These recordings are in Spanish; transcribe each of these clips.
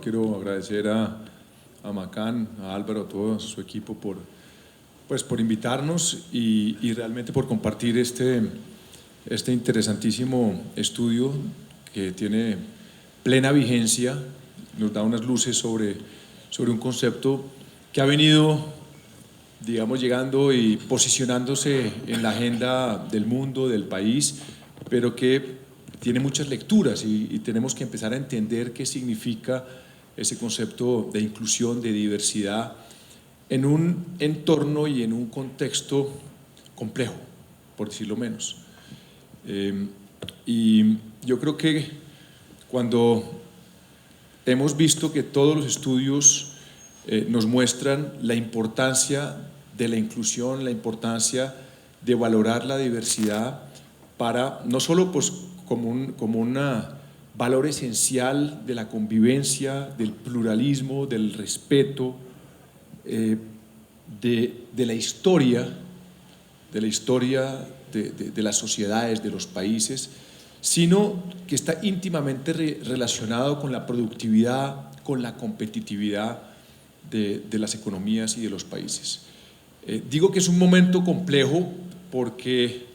Quiero agradecer a Macán, a Álvaro, a todo su equipo por invitarnos y realmente por compartir este interesantísimo estudio que tiene plena vigencia, nos da unas luces sobre un concepto que ha venido, digamos, llegando y posicionándose en la agenda del mundo, del país, pero que tiene muchas lecturas y tenemos que empezar a entender qué significa ese concepto de inclusión, de diversidad, en un entorno y en un contexto complejo, por decirlo menos. Y yo creo que cuando hemos visto que todos los estudios nos muestran la importancia de la inclusión, la importancia de valorar la diversidad para no solo pues, como un valor esencial de la convivencia, del pluralismo, del respeto, de la historia, de las sociedades, de los países, sino que está íntimamente relacionado con la productividad, con la competitividad de las economías y de los países. Digo que es un momento complejo porque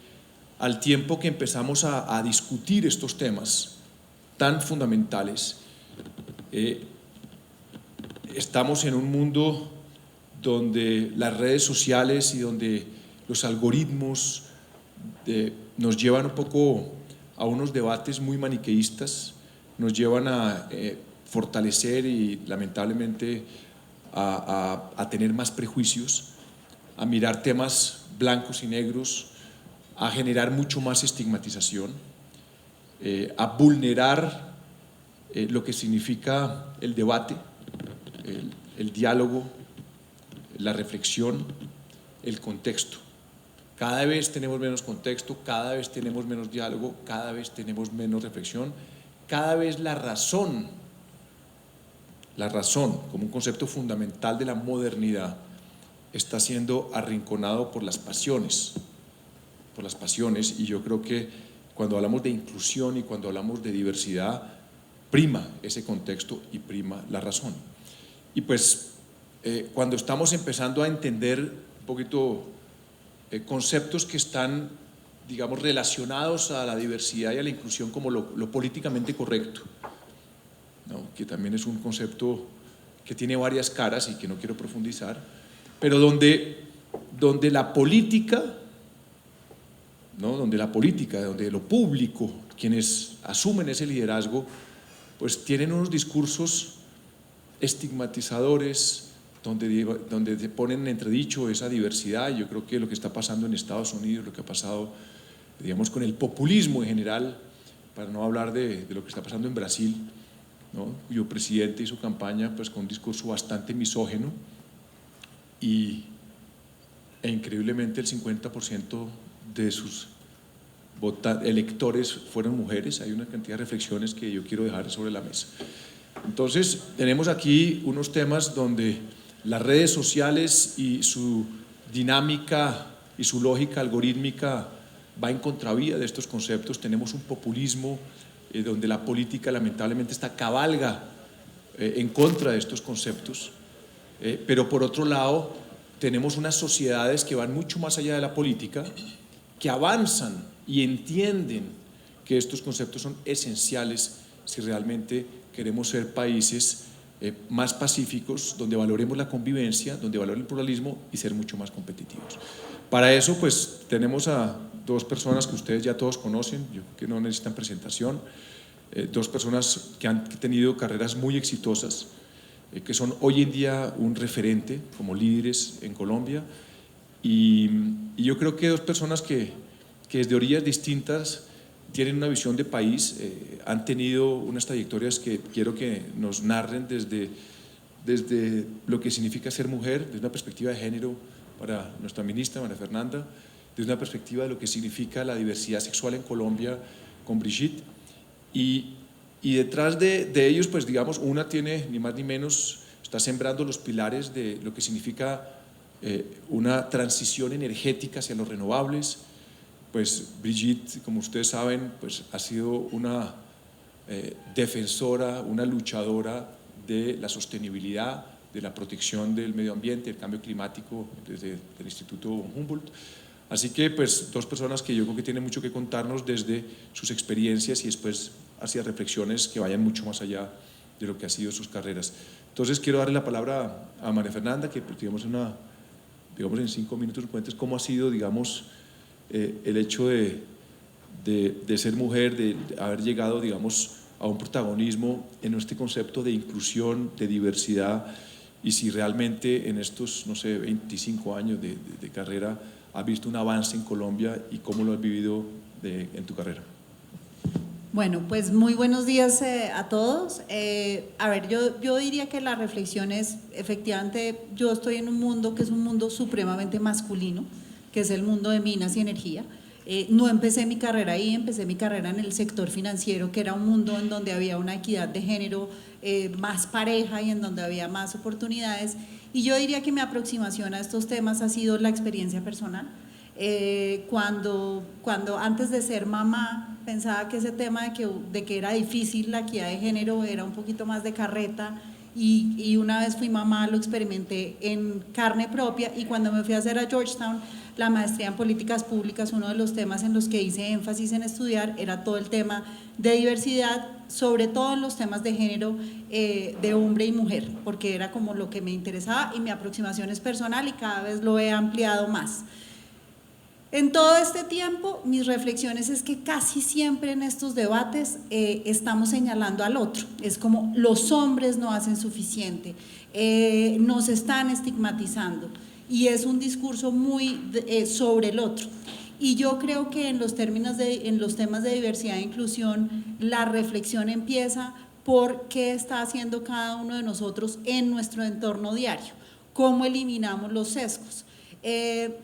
al tiempo que empezamos a discutir estos temas tan fundamentales, estamos en un mundo donde las redes sociales y donde los algoritmos nos llevan un poco a unos debates muy maniqueístas, nos llevan a fortalecer y lamentablemente a tener más prejuicios, a mirar temas blancos y negros, a generar mucho más estigmatización, a vulnerar lo que significa el debate, el diálogo, la reflexión, el contexto. Cada vez tenemos menos contexto, cada vez tenemos menos diálogo, cada vez tenemos menos reflexión, cada vez la razón como un concepto fundamental de la modernidad está siendo arrinconado por las pasiones, y yo creo que cuando hablamos de inclusión y cuando hablamos de diversidad, prima ese contexto y prima la razón. Y pues cuando estamos empezando a entender un poquito conceptos que están, digamos, relacionados a la diversidad y a la inclusión como lo políticamente correcto, ¿no? Que también es un concepto que tiene varias caras y que no quiero profundizar, pero donde la política, ¿no? donde lo público, quienes asumen ese liderazgo, pues tienen unos discursos estigmatizadores, donde se ponen en entredicho esa diversidad. Yo creo que lo que está pasando en Estados Unidos, lo que ha pasado, digamos, con el populismo en general, para no hablar de lo que está pasando en Brasil, ¿no? Cuyo presidente hizo campaña pues, con un discurso bastante misógino e increíblemente el 50% de sus electores fueron mujeres. Hay una cantidad de reflexiones que yo quiero dejar sobre la mesa. Entonces, tenemos aquí unos temas donde las redes sociales y su dinámica y su lógica algorítmica va en contravía de estos conceptos. Tenemos un populismo donde la política lamentablemente cabalga en contra de estos conceptos, pero por otro lado tenemos unas sociedades que van mucho más allá de la política, que avanzan y entienden que estos conceptos son esenciales si realmente queremos ser países más pacíficos, donde valoremos la convivencia, donde valoremos el pluralismo y ser mucho más competitivos. Para eso pues tenemos a dos personas que ustedes ya todos conocen, yo creo que no necesitan presentación, dos personas que han tenido carreras muy exitosas, que son hoy en día un referente como líderes en Colombia, y yo creo que dos personas que desde orillas distintas tienen una visión de país, han tenido unas trayectorias que quiero que nos narren desde lo que significa ser mujer, desde una perspectiva de género para nuestra ministra María Fernanda, desde una perspectiva de lo que significa la diversidad sexual en Colombia con Brigitte, y detrás de ellos, pues digamos, una tiene ni más ni menos, está sembrando los pilares de lo que significa una transición energética hacia los renovables. Pues Brigitte, como ustedes saben, pues ha sido una defensora, una luchadora de la sostenibilidad, de la protección del medio ambiente, del cambio climático, desde el Instituto Humboldt. Así que pues dos personas que yo creo que tienen mucho que contarnos desde sus experiencias y después hacia reflexiones que vayan mucho más allá de lo que ha sido sus carreras. Entonces quiero darle la palabra a María Fernanda, que pues, digamos en 5 minutos cuentes cómo ha sido, digamos, el hecho de ser mujer, de haber llegado, digamos, a un protagonismo en este concepto de inclusión, de diversidad, y si realmente en estos, no sé, 25 años de carrera has visto un avance en Colombia y cómo lo has vivido en tu carrera. Bueno, pues muy buenos días a todos. A ver, yo diría que la reflexión es, efectivamente, yo estoy en un mundo que es un mundo supremamente masculino, que es el mundo de minas y energía. No empecé mi carrera ahí, empecé mi carrera en el sector financiero, que era un mundo en donde había una equidad de género más pareja y en donde había más oportunidades. Y yo diría que mi aproximación a estos temas ha sido la experiencia personal. Cuando antes de ser mamá pensaba que ese tema de que era difícil la equidad de género era un poquito más de carreta, y una vez fui mamá lo experimenté en carne propia, y cuando me fui a hacer a Georgetown la maestría en políticas públicas, uno de los temas en los que hice énfasis en estudiar era todo el tema de diversidad, sobre todo en los temas de género de hombre y mujer, porque era como lo que me interesaba, y mi aproximación es personal y cada vez lo he ampliado más. En todo este tiempo, mis reflexiones es que casi siempre en estos debates estamos señalando al otro. Es como los hombres no hacen suficiente, nos están estigmatizando, y es un discurso muy sobre el otro. Y yo creo que en los temas de diversidad e inclusión, la reflexión empieza por qué está haciendo cada uno de nosotros en nuestro entorno diario, cómo eliminamos los sesgos.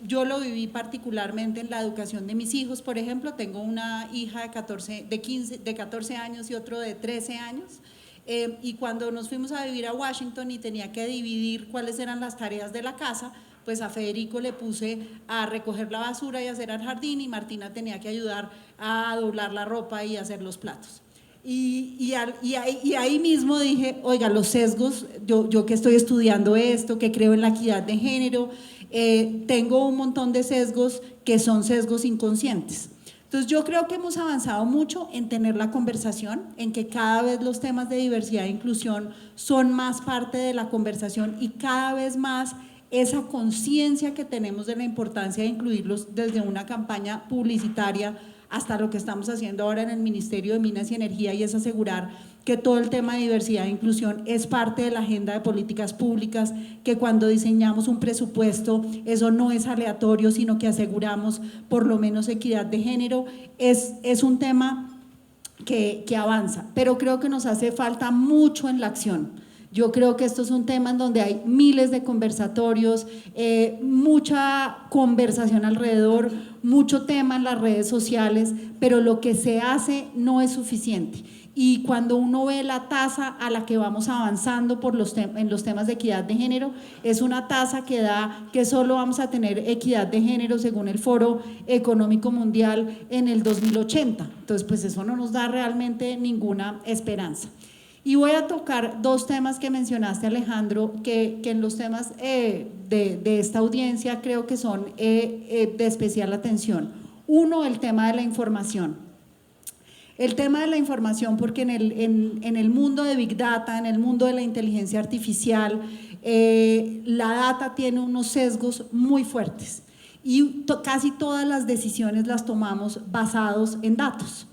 Yo lo viví particularmente en la educación de mis hijos. Por ejemplo, tengo una hija de 14 años y otro de 13 años, y cuando nos fuimos a vivir a Washington y tenía que dividir cuáles eran las tareas de la casa, pues a Federico le puse a recoger la basura y hacer el jardín, y Martina tenía que ayudar a doblar la ropa y hacer los platos. Y ahí mismo dije, oiga, los sesgos, yo que estoy estudiando esto, que creo en la equidad de género, tengo un montón de sesgos que son sesgos inconscientes. Entonces yo creo que hemos avanzado mucho en tener la conversación, en que cada vez los temas de diversidad e inclusión son más parte de la conversación, y cada vez más esa conciencia que tenemos de la importancia de incluirlos desde una campaña publicitaria hasta lo que estamos haciendo ahora en el Ministerio de Minas y Energía, y es asegurar que todo el tema de diversidad e inclusión es parte de la agenda de políticas públicas, que cuando diseñamos un presupuesto eso no es aleatorio, sino que aseguramos por lo menos equidad de género. Es un tema que avanza, pero creo que nos hace falta mucho en la acción. Yo creo que esto es un tema en donde hay miles de conversatorios, mucha conversación alrededor, mucho tema en las redes sociales, pero lo que se hace no es suficiente. Y cuando uno ve la tasa a la que vamos avanzando en los temas de equidad de género, es una tasa que da que solo vamos a tener equidad de género según el Foro Económico Mundial en el 2080. Entonces, pues eso no nos da realmente ninguna esperanza. Y voy a tocar dos temas que mencionaste, Alejandro, que en los temas de esta audiencia creo que son de especial atención. Uno, el tema de la información. El tema de la información, porque en el mundo de Big Data, en el mundo de la inteligencia artificial, la data tiene unos sesgos muy fuertes, y casi todas las decisiones las tomamos basados en datos.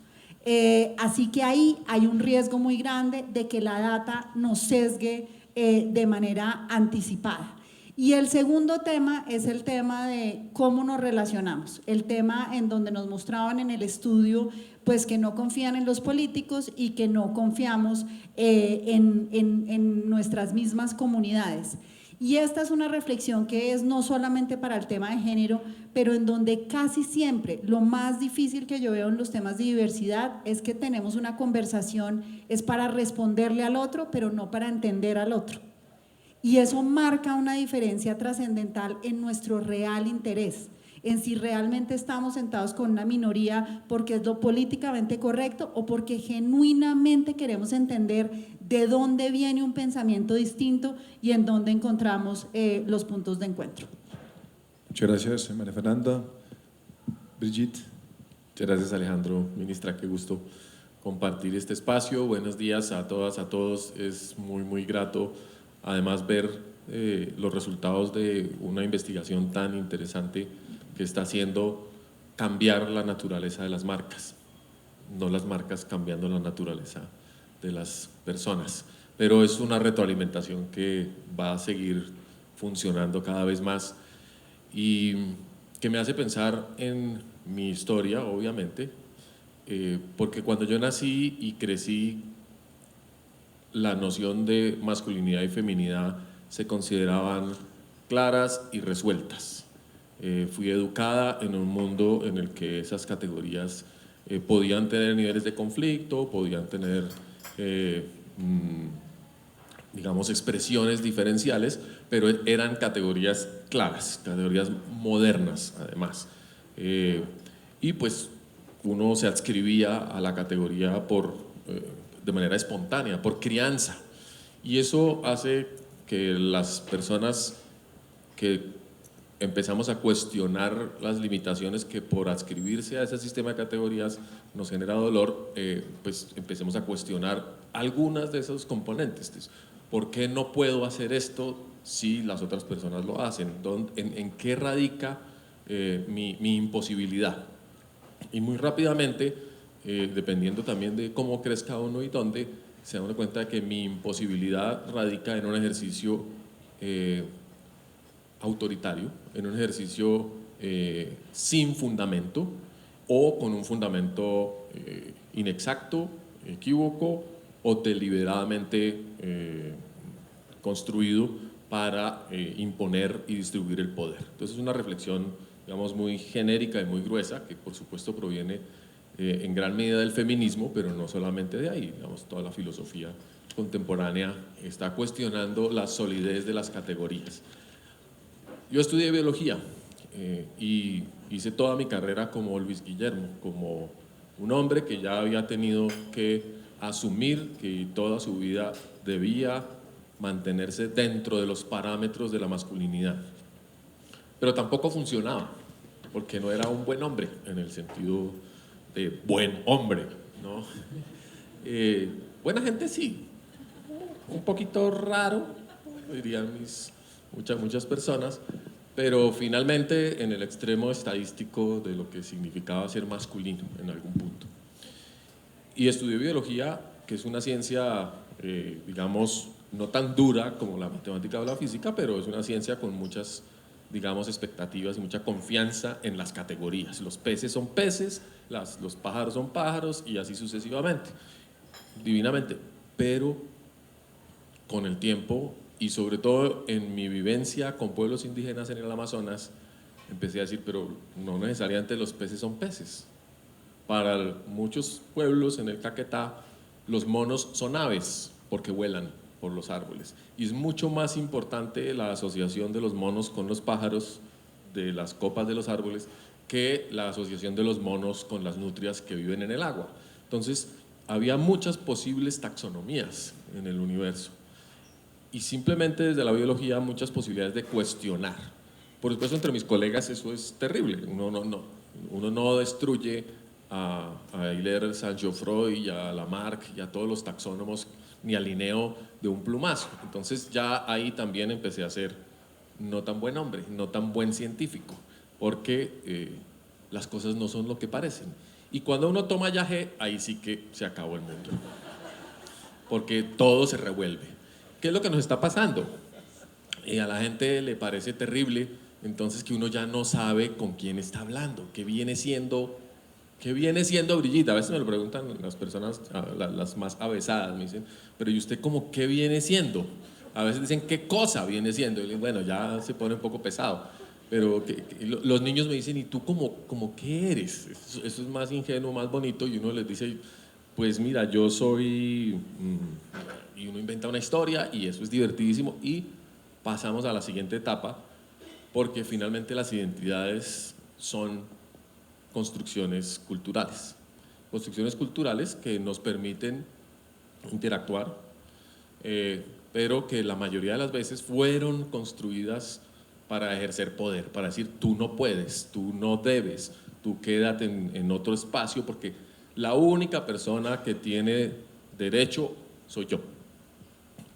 Así que ahí hay un riesgo muy grande de que la data nos sesgue de manera anticipada. Y el segundo tema es el tema de cómo nos relacionamos, el tema en donde nos mostraban en el estudio pues que no confían en los políticos y que no confiamos en nuestras mismas comunidades. Y esta es una reflexión que es no solamente para el tema de género, pero en donde casi siempre lo más difícil que yo veo en los temas de diversidad es que tenemos una conversación, es para responderle al otro, pero no para entender al otro. Y eso marca una diferencia trascendental en nuestro real interés, en si realmente estamos sentados con una minoría porque es lo políticamente correcto o porque genuinamente queremos entender de dónde viene un pensamiento distinto y en dónde encontramos los puntos de encuentro. Muchas gracias, María Fernanda. Brigitte. Muchas gracias, Alejandro. Ministra, qué gusto compartir este espacio. Buenos días a todas, a todos. Es muy grato, además, ver los resultados de una investigación tan interesante que está haciendo cambiar la naturaleza de las marcas, no las marcas cambiando la naturaleza de las personas. Pero es una retroalimentación que va a seguir funcionando cada vez más y que me hace pensar en mi historia, obviamente, porque cuando yo nací y crecí, la noción de masculinidad y feminidad se consideraban claras y resueltas. Fui educada en un mundo en el que esas categorías podían tener niveles de conflicto, podían tener, digamos, expresiones diferenciales, pero eran categorías claras, categorías modernas además. Y pues uno se adscribía a la categoría de manera espontánea, por crianza. Y eso hace que las personas que empezamos a cuestionar las limitaciones que por adscribirse a ese sistema de categorías nos genera dolor, pues empecemos a cuestionar algunas de esos componentes. ¿Por qué no puedo hacer esto si las otras personas lo hacen? ¿En qué radica mi imposibilidad? Y muy rápidamente, dependiendo también de cómo crezca uno y dónde, se da cuenta de que mi imposibilidad radica en un ejercicio autoritario, en un ejercicio sin fundamento o con un fundamento inexacto, equívoco o deliberadamente construido para imponer y distribuir el poder. Entonces es una reflexión, digamos, muy genérica y muy gruesa, que por supuesto proviene en gran medida del feminismo, pero no solamente de ahí. Digamos, toda la filosofía contemporánea está cuestionando la solidez de las categorías. Yo estudié biología y hice toda mi carrera como Luis Guillermo, como un hombre que ya había tenido que asumir que toda su vida debía mantenerse dentro de los parámetros de la masculinidad. Pero tampoco funcionaba, porque no era un buen hombre en el sentido de buen hombre, ¿no? Buena gente sí, un poquito raro, dirían muchas personas, pero finalmente en el extremo estadístico de lo que significaba ser masculino en algún punto. Y estudié biología, que es una ciencia, digamos, no tan dura como la matemática o la física, pero es una ciencia con muchas, digamos, expectativas y mucha confianza en las categorías. Los peces son peces, los pájaros son pájaros y así sucesivamente, divinamente. Pero con el tiempo y sobre todo en mi vivencia con pueblos indígenas en el Amazonas, empecé a decir, pero no necesariamente los peces son peces. Para muchos pueblos en el Caquetá, los monos son aves porque vuelan por los árboles. Y es mucho más importante la asociación de los monos con los pájaros de las copas de los árboles que la asociación de los monos con las nutrias que viven en el agua. Entonces, había muchas posibles taxonomías en el universo. Y simplemente desde la biología muchas posibilidades de cuestionar. Por supuesto, entre mis colegas eso es terrible. Uno no destruye a Hilaire, Saint-Geoffroy y a Lamarck y a todos los taxónomos ni a Linneo de un plumazo. Entonces ya ahí también empecé a ser no tan buen hombre, no tan buen científico, porque las cosas no son lo que parecen. Y cuando uno toma yagé, ahí sí que se acabó el mundo, porque todo se revuelve. ¿Qué es lo que nos está pasando? A la gente le parece terrible, entonces, que uno ya no sabe con quién está hablando, qué viene siendo Brigitte. A veces me lo preguntan las personas, las más avesadas, me dicen, pero ¿y usted cómo qué viene siendo? A veces dicen, ¿qué cosa viene siendo? Y digo, bueno, ya se pone un poco pesado, pero los niños me dicen, ¿y tú cómo qué eres? Eso es más ingenuo, más bonito, y uno les dice, pues mira, yo soy... y uno inventa una historia y eso es divertidísimo y pasamos a la siguiente etapa, porque finalmente las identidades son construcciones culturales. Construcciones culturales que nos permiten interactuar, pero que la mayoría de las veces fueron construidas para ejercer poder, para decir tú no puedes, tú no debes, tú quédate en otro espacio porque la única persona que tiene derecho soy yo.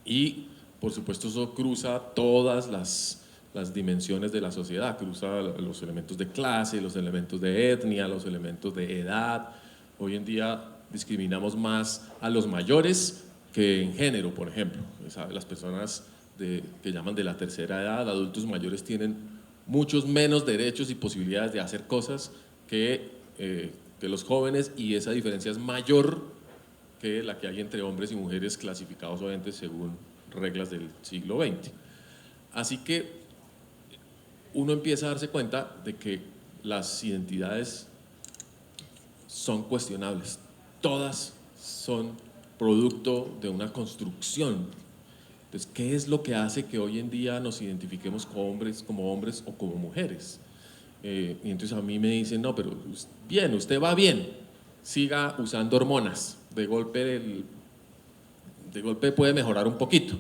Y por supuesto eso cruza todas las dimensiones de la sociedad, cruza los elementos de clase, los elementos de etnia, los elementos de edad. Hoy en día discriminamos más a los mayores que en género, por ejemplo. Las personas que llaman de la tercera edad, adultos mayores, tienen muchos menos derechos y posibilidades de hacer cosas que los jóvenes, y esa diferencia es mayor que la que hay entre hombres y mujeres clasificados obviamente según reglas del siglo XX. Así que uno empieza a darse cuenta de que las identidades son cuestionables, todas son producto de una construcción. Entonces, ¿qué es lo que hace que hoy en día nos identifiquemos como hombres o como mujeres? Y entonces a mí me dicen, no, pero bien, usted va bien, siga usando hormonas, de golpe puede mejorar un poquito.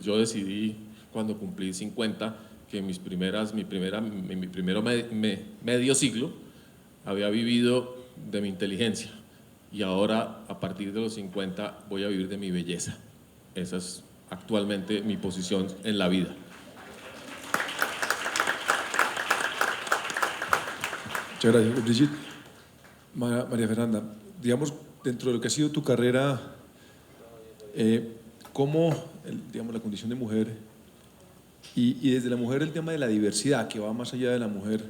Yo decidí cuando cumplí 50 que mi primero medio siglo había vivido de mi inteligencia, y ahora a partir de los 50 voy a vivir de mi belleza. Esa es actualmente mi posición en la vida. Muchas gracias, Brigitte. María Fernanda, digamos, dentro de lo que ha sido tu carrera, ¿cómo, digamos, la condición de mujer y desde la mujer el tema de la diversidad, que va más allá de la mujer,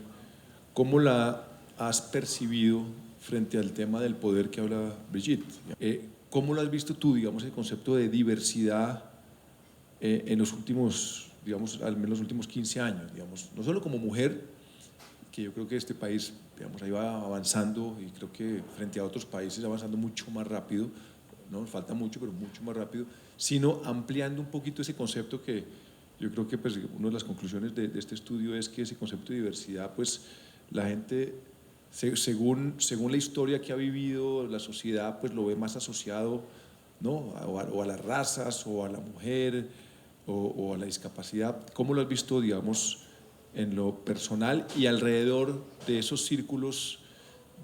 cómo la has percibido frente al tema del poder que habla Brigitte? ¿Cómo lo has visto tú, digamos, el concepto de diversidad en los últimos, digamos, al menos los últimos 15 años, digamos, no solo como mujer, que yo creo que este país, digamos, ahí va avanzando, y creo que frente a otros países avanzando mucho más rápido, no falta mucho, pero mucho más rápido, sino ampliando un poquito ese concepto que yo creo que pues, una de las conclusiones de este estudio es que ese concepto de diversidad, pues la gente, según la historia que ha vivido la sociedad, pues lo ve más asociado, ¿no? o a las razas, o a la mujer, o a la discapacidad. ¿Cómo lo has visto, digamos, en lo personal y alrededor de esos círculos,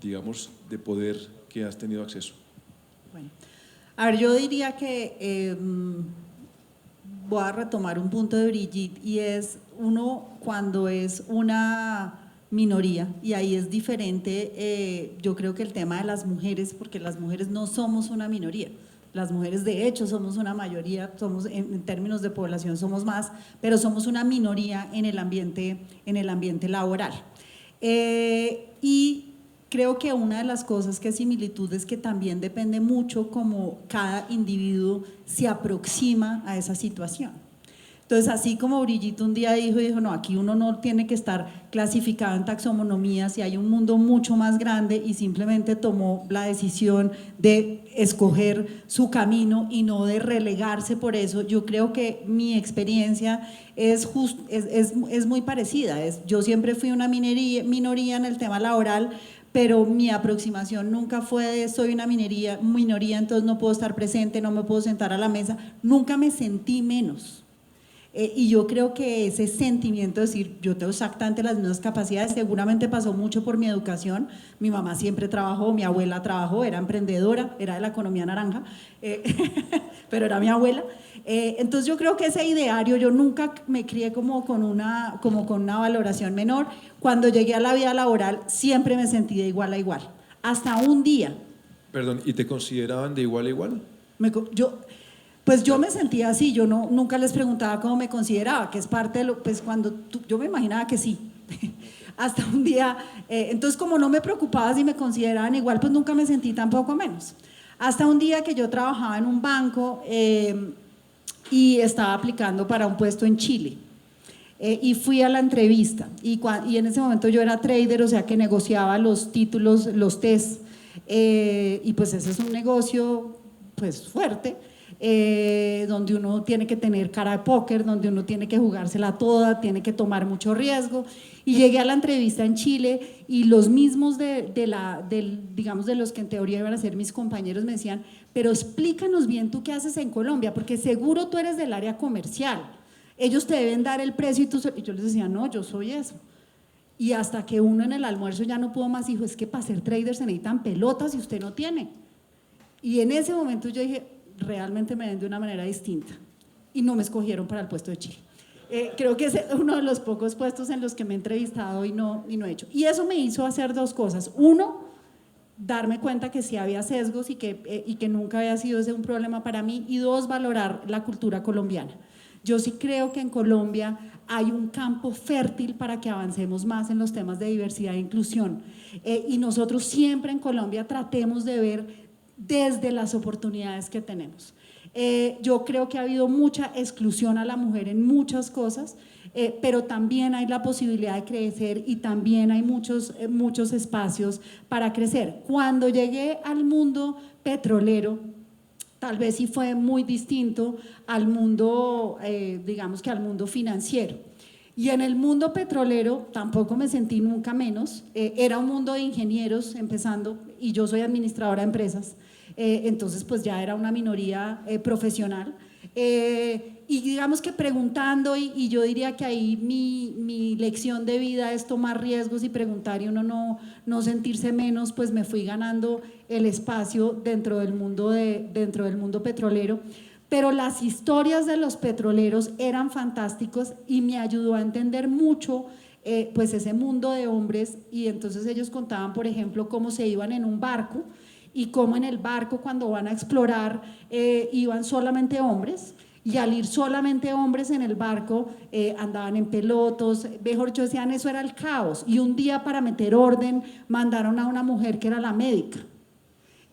digamos, de poder que has tenido acceso? Bueno, a ver, yo diría que voy a retomar un punto de Brigitte, y es uno cuando es una minoría, y ahí es diferente, yo creo que el tema de las mujeres, porque las mujeres no somos una minoría. Las mujeres de hecho somos una mayoría, somos en términos de población somos más, pero somos una minoría en el ambiente laboral. Y creo que una de las cosas que es similitud es que también depende mucho cómo cada individuo se aproxima a esa situación. Entonces, así como Brigitte un día dijo, no, aquí uno no tiene que estar clasificado en taxonomías, y hay un mundo mucho más grande, y simplemente tomó la decisión de escoger su camino y no de relegarse por eso. Yo creo que mi experiencia es muy parecida. Yo siempre fui una minoría en el tema laboral, pero mi aproximación nunca fue de soy una minoría, entonces no puedo estar presente, no me puedo sentar a la mesa. Nunca me sentí menos. Y yo creo que ese sentimiento de decir yo tengo exactamente las mismas capacidades seguramente pasó mucho por mi educación. Mi mamá siempre trabajó, mi abuela trabajó, era emprendedora, era de la economía naranja, pero era mi abuela. Entonces yo creo que ese ideario, yo nunca me crié como con una valoración menor. Cuando llegué a la vida laboral siempre me sentí de igual a igual, hasta un día. Perdón, ¿y te consideraban de igual a igual? Pues yo me sentía así, yo nunca les preguntaba cómo me consideraba, que es parte de lo, pues yo me imaginaba que sí, hasta un día, entonces como no me preocupaba si me consideraban igual, pues nunca me sentí tampoco menos. Hasta un día que yo trabajaba en un banco y estaba aplicando para un puesto en Chile. Y fui a la entrevista, y en ese momento yo era trader, o sea que negociaba los títulos, los test, y pues ese es un negocio pues fuerte. donde uno tiene que tener cara de póker, donde uno tiene que jugársela toda, tiene que tomar mucho riesgo. Y llegué a la entrevista en Chile y los mismos digamos, de los que en teoría iban a ser mis compañeros me decían, pero explícanos bien tú qué haces en Colombia, porque seguro tú eres del área comercial, ellos te deben dar el precio y yo les decía, no, yo soy eso. Y hasta que uno en el almuerzo ya no pudo más, dijo, es que para ser trader se necesitan pelotas y usted no tiene. Y en ese momento yo dije, realmente me ven de una manera distinta y no me escogieron para el puesto de Chile. Creo que es uno de los pocos puestos en los que me he entrevistado y no he hecho. Y eso me hizo hacer dos cosas. Uno, darme cuenta que sí había sesgos y que nunca había sido ese un problema para mí. Y dos, valorar la cultura colombiana. Yo sí creo que en Colombia hay un campo fértil para que avancemos más en los temas de diversidad e inclusión. Y nosotros siempre en Colombia tratemos de ver desde las oportunidades que tenemos. Yo creo que ha habido mucha exclusión a la mujer en muchas cosas, pero también hay la posibilidad de crecer y también hay muchos espacios para crecer. Cuando llegué al mundo petrolero, tal vez sí fue muy distinto al mundo, digamos que al mundo financiero. Y en el mundo petrolero tampoco me sentí nunca menos, era un mundo de ingenieros empezando y yo soy administradora de empresas, entonces pues ya era una minoría profesional. Y digamos que preguntando, y yo diría que ahí mi lección de vida es tomar riesgos y preguntar y uno no sentirse menos, pues me fui ganando el espacio dentro del mundo petrolero. Pero las historias de los petroleros eran fantásticos y me ayudó a entender mucho pues ese mundo de hombres. Y entonces ellos contaban, por ejemplo, cómo se iban en un barco y cómo en el barco cuando van a explorar iban solamente hombres, y al ir solamente hombres en el barco andaban en pelotos, mejor dicho, decían eso era el caos. Y un día, para meter orden, mandaron a una mujer que era la médica.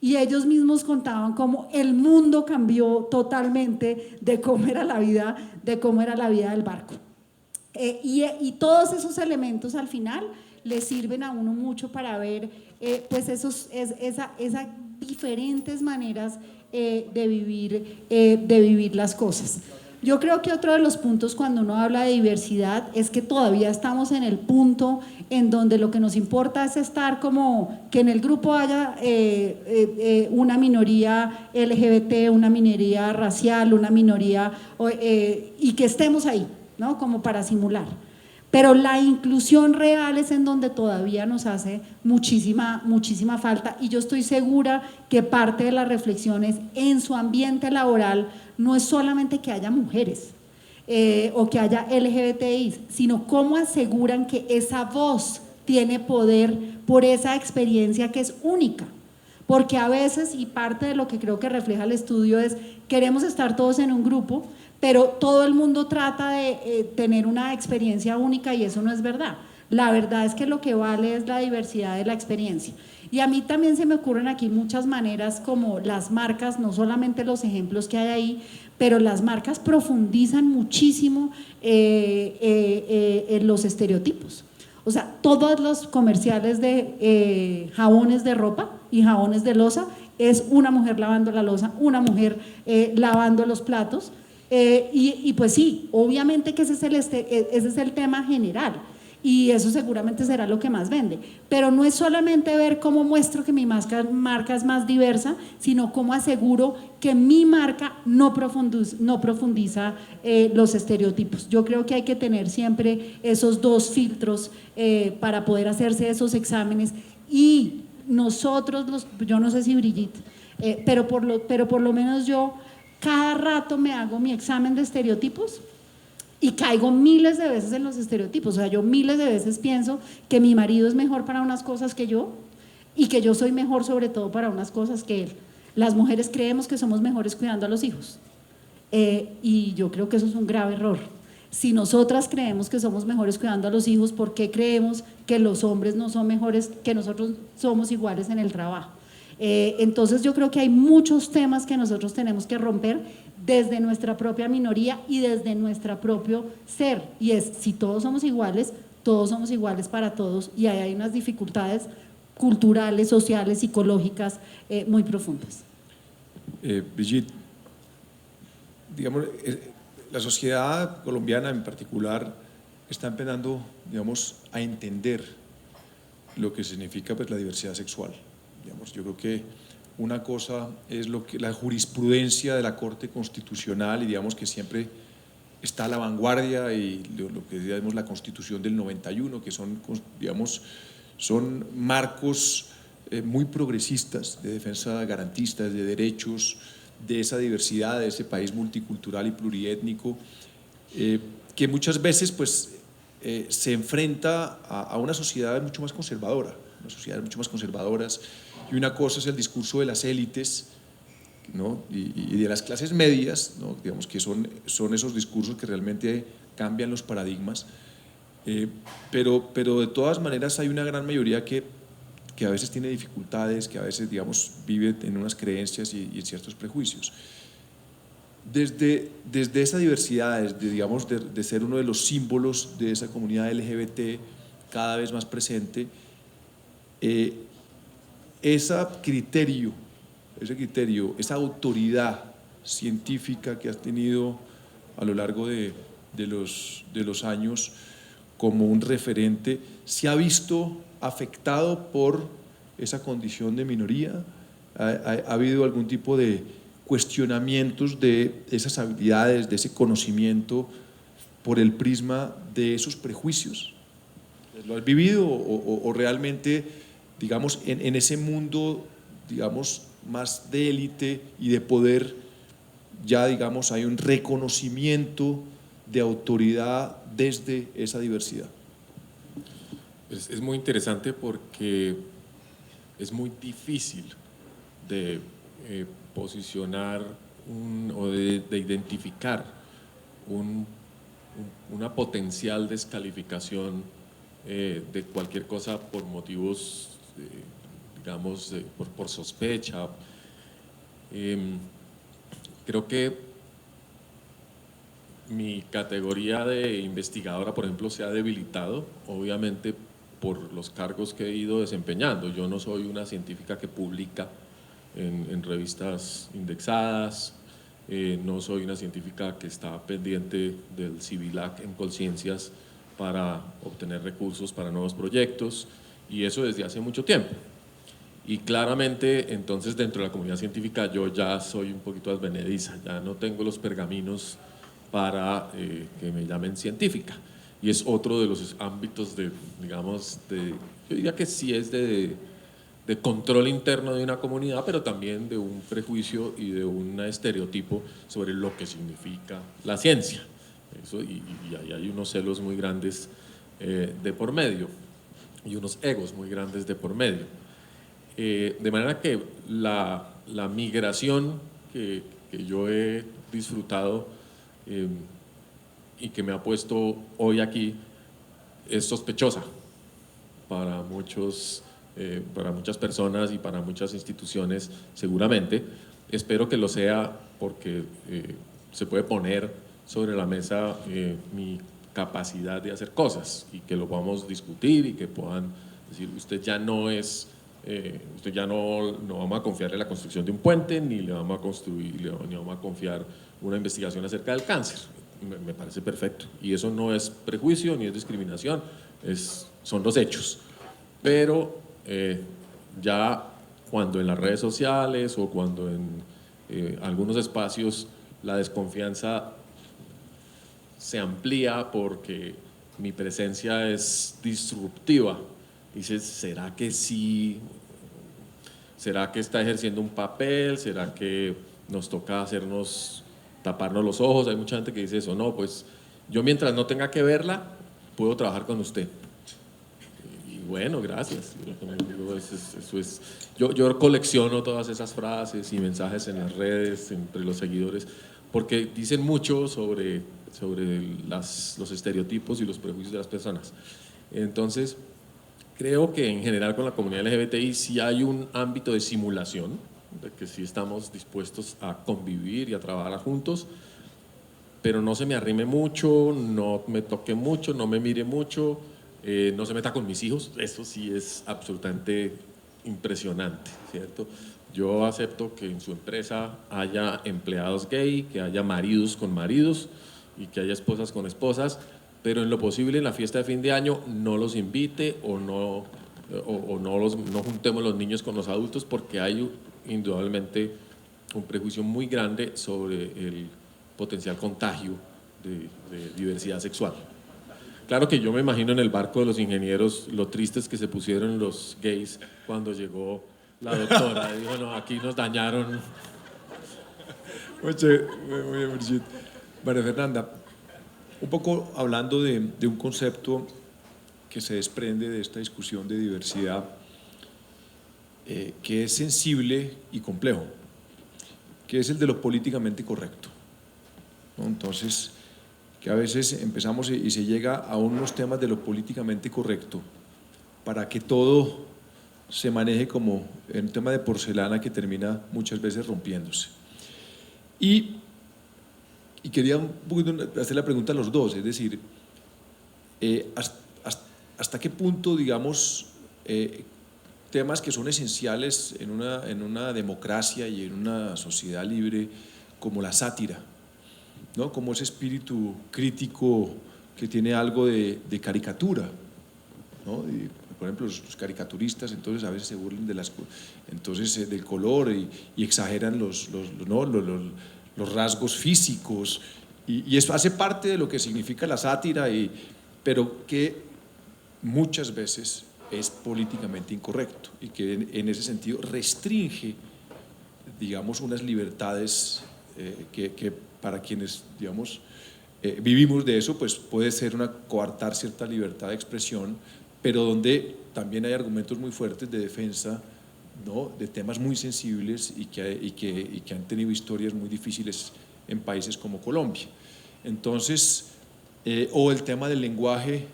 Y ellos mismos contaban cómo el mundo cambió totalmente de cómo era la vida del barco. Y todos esos elementos al final le sirven a uno mucho para ver pues esas diferentes maneras de vivir las cosas. Yo creo que otro de los puntos cuando uno habla de diversidad es que todavía estamos en el punto en donde lo que nos importa es estar como que en el grupo haya una minoría LGBT, una minoría racial, una minoría y que estemos ahí, ¿no? Como para simular. Pero la inclusión real es en donde todavía nos hace muchísima falta, y yo estoy segura que parte de las reflexiones en su ambiente laboral no es solamente que haya mujeres o que haya LGBTI, sino cómo aseguran que esa voz tiene poder por esa experiencia que es única. Porque a veces, y parte de lo que creo que refleja el estudio es, queremos estar todos en un grupo, pero todo el mundo trata de tener una experiencia única y eso no es verdad. La verdad es que lo que vale es la diversidad de la experiencia. Y a mí también se me ocurren aquí muchas maneras como las marcas, no solamente los ejemplos que hay ahí, pero las marcas profundizan muchísimo en los estereotipos. O sea, todos los comerciales de jabones de ropa y jabones de loza es una mujer lavando la loza, una mujer lavando los platos. Y pues sí, obviamente que ese es el tema general y eso seguramente será lo que más vende, pero no es solamente ver cómo muestro que mi marca es más diversa, sino cómo aseguro que mi marca no profundiza los estereotipos. Yo creo que hay que tener siempre esos dos filtros para poder hacerse esos exámenes, y nosotros, yo no sé si Brigitte, pero por lo menos yo cada rato me hago mi examen de estereotipos y caigo miles de veces en los estereotipos. O sea, yo miles de veces pienso que mi marido es mejor para unas cosas que yo y que yo soy mejor sobre todo para unas cosas que él. Las mujeres creemos que somos mejores cuidando a los hijos y yo creo que eso es un grave error. Si nosotras creemos que somos mejores cuidando a los hijos, ¿por qué creemos que los hombres no son mejores, que nosotros somos iguales en el trabajo? Entonces yo creo que hay muchos temas que nosotros tenemos que romper desde nuestra propia minoría y desde nuestro propio ser, y es, si todos somos iguales para todos, y ahí hay unas dificultades culturales, sociales, psicológicas muy profundas. Brigitte, digamos, la sociedad colombiana en particular está empezando, digamos, a entender lo que significa pues, la diversidad sexual. Digamos, yo creo que una cosa es lo que la jurisprudencia de la Corte Constitucional, y digamos que siempre está a la vanguardia, y lo que digamos la Constitución del 91, que son, digamos, son marcos muy progresistas de defensa garantistas de derechos, de esa diversidad, de ese país multicultural y pluriétnico, que muchas veces pues, se enfrenta a una sociedad mucho más conservadora, una sociedad mucho más conservadoras, y una cosa es el discurso de las élites, ¿no? y de las clases medias, ¿no? Digamos que son esos discursos que realmente cambian los paradigmas, pero de todas maneras hay una gran mayoría que a veces tiene dificultades, que a veces, digamos, vive en unas creencias y en ciertos prejuicios. Desde esa diversidad, digamos, de ser uno de los símbolos de esa comunidad LGBT cada vez más presente, ese criterio, esa autoridad científica que has tenido a lo largo de los años como un referente, ¿se ha visto afectado por esa condición de minoría? ¿Ha habido algún tipo de cuestionamientos de esas habilidades, de ese conocimiento por el prisma de esos prejuicios? ¿Lo has vivido o realmente, digamos, en ese mundo, digamos, más de élite y de poder, ya, digamos, hay un reconocimiento de autoridad desde esa diversidad? Es muy interesante porque es muy difícil de posicionar o de identificar una potencial descalificación de cualquier cosa por motivos, digamos, por sospecha. Creo que mi categoría de investigadora, por ejemplo, se ha debilitado, obviamente, por los cargos que he ido desempeñando. Yo no soy una científica que publica en revistas indexadas, no soy una científica que está pendiente del CIVILAC en Colciencias para obtener recursos para nuevos proyectos, y eso desde hace mucho tiempo. Y claramente, entonces, dentro de la comunidad científica yo ya soy un poquito advenediza, ya no tengo los pergaminos para que me llamen científica. Y es otro de los ámbitos de, digamos, yo diría que sí es de control interno de una comunidad, pero también de un prejuicio y de un estereotipo sobre lo que significa la ciencia. Eso, y ahí hay unos celos muy grandes de por medio y unos egos muy grandes de por medio. De manera que la migración que yo he disfrutado y que me ha puesto hoy aquí es sospechosa para muchas personas y para muchas instituciones seguramente. Espero que lo sea porque se puede poner sobre la mesa mi capacidad de hacer cosas y que lo podamos discutir y que puedan decir, usted ya no vamos a confiarle la construcción de un puente, ni le vamos a confiar una investigación acerca del cáncer. Me parece perfecto. Y eso no es prejuicio ni es discriminación, son los hechos. Pero ya cuando en las redes sociales o cuando en algunos espacios la desconfianza se amplía porque mi presencia es disruptiva, dices, ¿será que sí? ¿Será que está ejerciendo un papel? ¿Será que nos toca taparnos los ojos? Hay mucha gente que dice eso. No, pues yo mientras no tenga que verla, puedo trabajar con usted. Y bueno, gracias. Yo colecciono todas esas frases y mensajes en las redes, entre los seguidores, porque dicen mucho sobre los estereotipos y los prejuicios de las personas. Entonces, creo que en general con la comunidad LGBTI sí hay un ámbito de simulación, de que sí estamos dispuestos a convivir y a trabajar juntos, pero no se me arrime mucho, no me toque mucho, no me mire mucho, no se meta con mis hijos. Eso sí es absolutamente impresionante, ¿cierto? Yo acepto que en su empresa haya empleados gay, que haya maridos con maridos y que haya esposas con esposas, pero en lo posible en la fiesta de fin de año no los invite o no juntemos los niños con los adultos, porque hay indudablemente un prejuicio muy grande sobre el potencial contagio de diversidad sexual. Claro que yo me imagino en el barco de los ingenieros lo tristes que se pusieron los gays cuando llegó la doctora y dijo, no, aquí nos dañaron. Muy chévere, muy bien, Brigitte. María Fernanda, un poco hablando de un concepto que se desprende de esta discusión de diversidad, que es sensible y complejo, que es el de lo políticamente correcto, ¿no? Entonces, que a veces empezamos y se llega a unos temas de lo políticamente correcto para que todo se maneje como un tema de porcelana que termina muchas veces rompiéndose. Y quería un poquito hacer la pregunta a los dos, es decir, ¿hasta qué punto, digamos, temas que son esenciales en una democracia y en una sociedad libre como la sátira, ¿no? Como ese espíritu crítico que tiene algo de caricatura, ¿no? Y, por ejemplo, los caricaturistas entonces a veces se burlan del color y exageran los rasgos físicos y eso hace parte de lo que significa la sátira, pero que muchas veces es políticamente incorrecto y que en ese sentido restringe, digamos, unas libertades que para quienes, digamos, vivimos de eso, pues puede ser coartar cierta libertad de expresión, pero donde también hay argumentos muy fuertes de defensa, ¿no?, de temas muy sensibles y que han tenido historias muy difíciles en países como Colombia. Entonces, o el tema del lenguaje,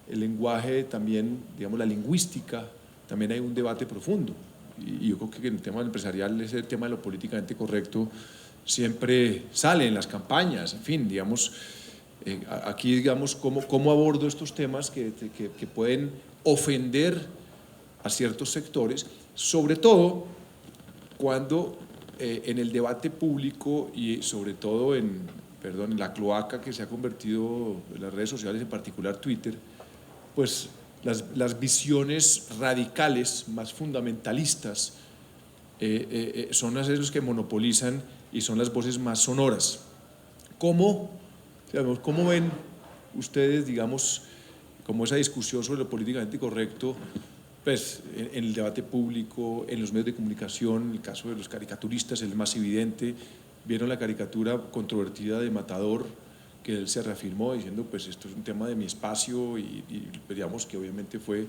el lenguaje también, digamos, la lingüística, también hay un debate profundo. Y yo creo que en el tema empresarial ese tema de lo políticamente correcto siempre sale en las campañas, en fin, digamos, aquí, digamos, cómo abordo estos temas que pueden ofender a ciertos sectores, sobre todo cuando en el debate público y sobre todo en la cloaca que se ha convertido en las redes sociales, en particular Twitter, pues las visiones radicales, más fundamentalistas, son las que monopolizan y son las voces más sonoras. ¿Cómo ven ustedes, digamos, como esa discusión sobre lo políticamente correcto, pues, en el debate público, en los medios de comunicación? El caso de los caricaturistas es el más evidente. Vieron la caricatura controvertida de Matador, que él se reafirmó diciendo, pues esto es un tema de mi espacio y digamos que obviamente fue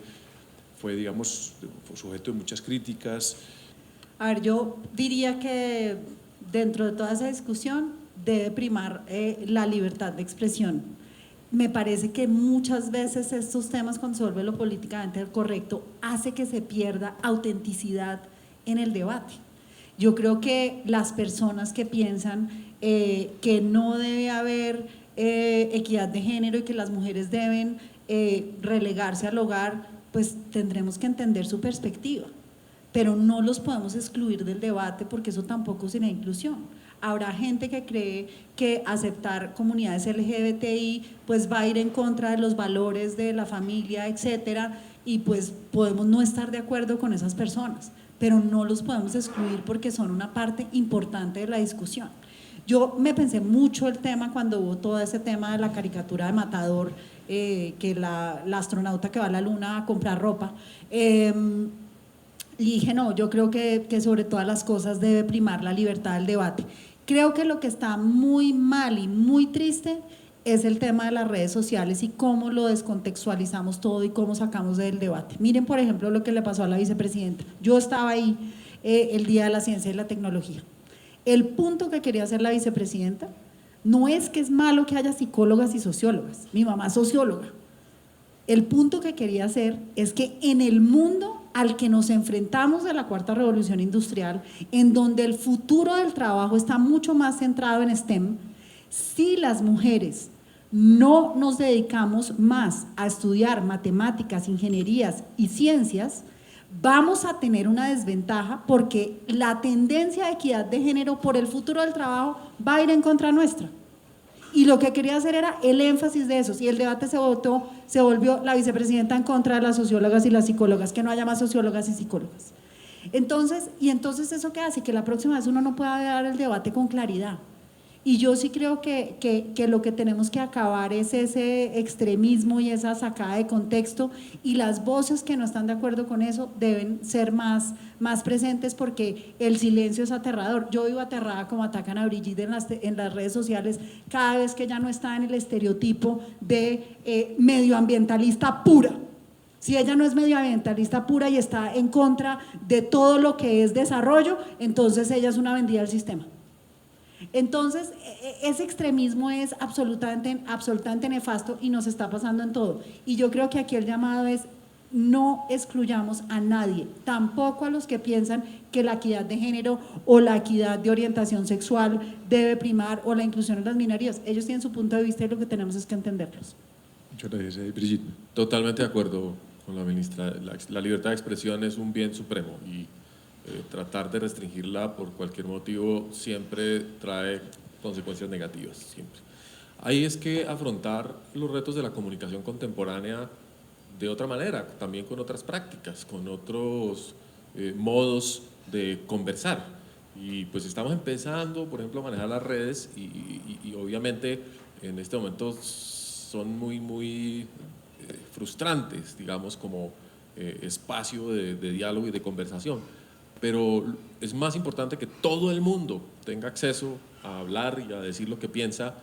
digamos, sujeto de muchas críticas. A ver, yo diría que dentro de toda esa discusión debe primar la libertad de expresión. Me parece que muchas veces estos temas, cuando se vuelve lo políticamente correcto, hace que se pierda autenticidad en el debate. Yo creo que las personas que piensan que no debe haber equidad de género y que las mujeres deben relegarse al hogar, pues tendremos que entender su perspectiva, pero no los podemos excluir del debate porque eso tampoco sería inclusión. Habrá gente que cree que aceptar comunidades LGBTI pues va a ir en contra de los valores de la familia, etcétera, y pues podemos no estar de acuerdo con esas personas, pero no los podemos excluir porque son una parte importante de la discusión. Yo me pensé mucho el tema cuando hubo todo ese tema de la caricatura de Matador, que la astronauta que va a la luna a comprar ropa, y dije no, yo creo que sobre todas las cosas debe primar la libertad del debate. Creo que lo que está muy mal y muy triste es el tema de las redes sociales y cómo lo descontextualizamos todo y cómo sacamos del debate. Miren, por ejemplo, lo que le pasó a la vicepresidenta. Yo estaba ahí el Día de la Ciencia y la Tecnología. El punto que quería hacer la vicepresidenta no es que es malo que haya psicólogas y sociólogas. Mi mamá es socióloga. El punto que quería hacer es que en el mundo al que nos enfrentamos de la cuarta revolución industrial, en donde el futuro del trabajo está mucho más centrado en STEM, si las mujeres no nos dedicamos más a estudiar matemáticas, ingenierías y ciencias, vamos a tener una desventaja porque la tendencia de equidad de género por el futuro del trabajo va a ir en contra nuestra. Y lo que quería hacer era el énfasis de eso. Y el debate se volvió la vicepresidenta en contra de las sociólogas y las psicólogas, que no haya más sociólogas y psicólogas. Entonces ¿eso qué hace? Que la próxima vez uno no pueda dar el debate con claridad. Y yo sí creo que lo que tenemos que acabar es ese extremismo y esa sacada de contexto, y las voces que no están de acuerdo con eso deben ser más presentes, porque el silencio es aterrador. Yo vivo aterrada como atacan a Brigitte en las redes sociales cada vez que ella no está en el estereotipo de medioambientalista pura. Si ella no es medioambientalista pura y está en contra de todo lo que es desarrollo, entonces ella es una vendida del sistema. Entonces, ese extremismo es absolutamente nefasto y nos está pasando en todo. Y yo creo que aquí el llamado es: no excluyamos a nadie, tampoco a los que piensan que la equidad de género o la equidad de orientación sexual debe primar, o la inclusión en las minorías. Ellos tienen su punto de vista y lo que tenemos es que entenderlos. Muchas gracias, Brigitte. Totalmente de acuerdo con la ministra. La libertad de expresión es un bien supremo y tratar de restringirla por cualquier motivo siempre trae consecuencias negativas, siempre. Ahí es que afrontar los retos de la comunicación contemporánea de otra manera, también con otras prácticas, con otros modos de conversar. Y pues estamos empezando, por ejemplo, a manejar las redes y obviamente en este momento son muy frustrantes, digamos, como espacio de diálogo y de conversación. Pero es más importante que todo el mundo tenga acceso a hablar y a decir lo que piensa,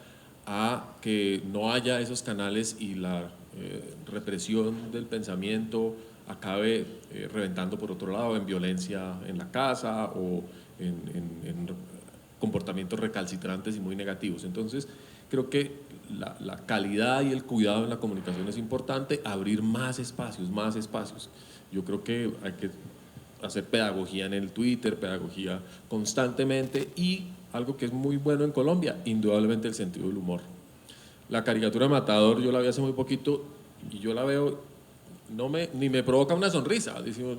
a que no haya esos canales y la represión del pensamiento acabe reventando por otro lado en violencia en la casa o en comportamientos recalcitrantes y muy negativos. Entonces, creo que la calidad y el cuidado en la comunicación es importante, abrir más espacios. Yo creo que hay que hacer pedagogía en el Twitter, pedagogía constantemente, y algo que es muy bueno en Colombia, indudablemente el sentido del humor. La caricatura de Matador yo la vi hace muy poquito y yo la veo, ni me provoca una sonrisa, decimos,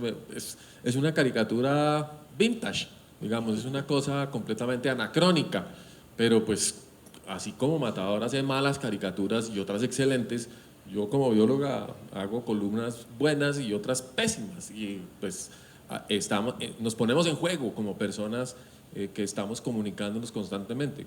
es una caricatura vintage, digamos, es una cosa completamente anacrónica, pero pues así como Matador hace malas caricaturas y otras excelentes, yo como bióloga hago columnas buenas y otras pésimas, y pues nos ponemos en juego como personas que estamos comunicándonos constantemente,